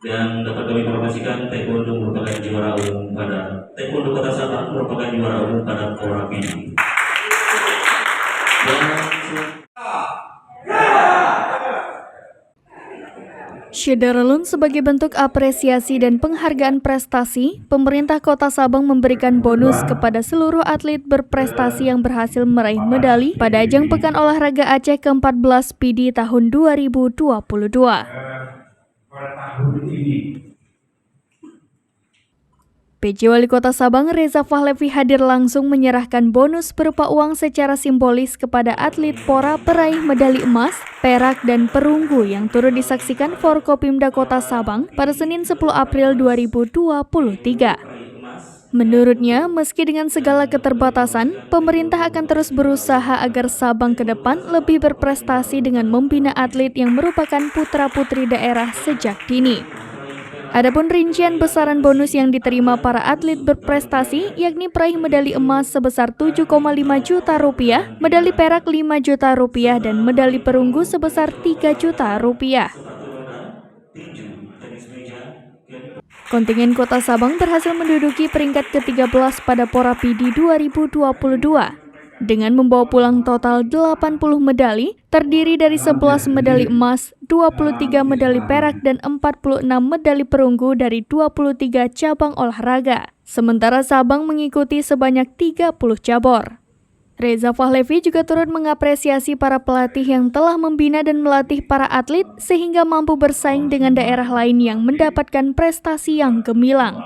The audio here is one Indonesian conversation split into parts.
Dan dapat kami informasikan Taekwondo merupakan juara umum pada Taekwondo Kota Sabang merupakan juara umum pada Pora PD. Syederlun sebagai bentuk apresiasi dan penghargaan prestasi, pemerintah Kota Sabang memberikan bonus kepada seluruh atlet berprestasi yang berhasil meraih medali pada ajang Pekan Olahraga Aceh ke-14 PD tahun 2022. PJ Wali Kota Sabang Reza Fahlevi hadir langsung menyerahkan bonus berupa uang secara simbolis kepada atlet Pora peraih medali emas, perak, dan perunggu yang turut disaksikan Forkopimda Kota Sabang pada Senin 10 April 2023. Menurutnya, meski dengan segala keterbatasan, pemerintah akan terus berusaha agar Sabang ke depan lebih berprestasi dengan membina atlet yang merupakan putra-putri daerah sejak dini. Adapun rincian besaran bonus yang diterima para atlet berprestasi yakni peraih medali emas sebesar 7,5 juta rupiah, medali perak 5 juta rupiah, dan medali perunggu sebesar 3 juta rupiah. Kontingen Kota Sabang berhasil menduduki peringkat ke-13 pada Pora PD 2022. Dengan membawa pulang total 80 medali, terdiri dari 11 medali emas, 23 medali perak, dan 46 medali perunggu dari 23 cabang olahraga. Sementara Sabang mengikuti sebanyak 30 cabur. Reza Fahlevi juga turut mengapresiasi para pelatih yang telah membina dan melatih para atlet sehingga mampu bersaing dengan daerah lain yang mendapatkan prestasi yang gemilang.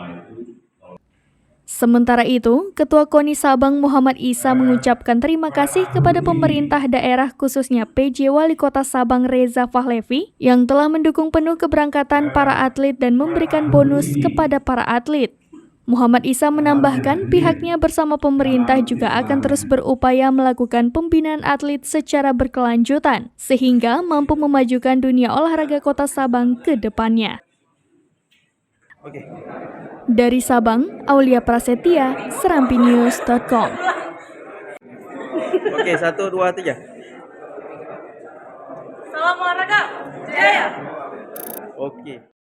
Sementara itu, Ketua KONI Sabang Muhammad Isa mengucapkan terima kasih kepada pemerintah daerah khususnya PJ Wali Kota Sabang Reza Fahlevi yang telah mendukung penuh keberangkatan para atlet dan memberikan bonus kepada para atlet. Muhammad Isa menambahkan pihaknya bersama pemerintah juga akan terus berupaya melakukan pembinaan atlet secara berkelanjutan sehingga mampu memajukan dunia olahraga Kota Sabang ke depannya. Dari Sabang, Aulia Prasetya, serampinews.com. Oke, 1, 2, 3. Salam olahraga, jaya! Oke.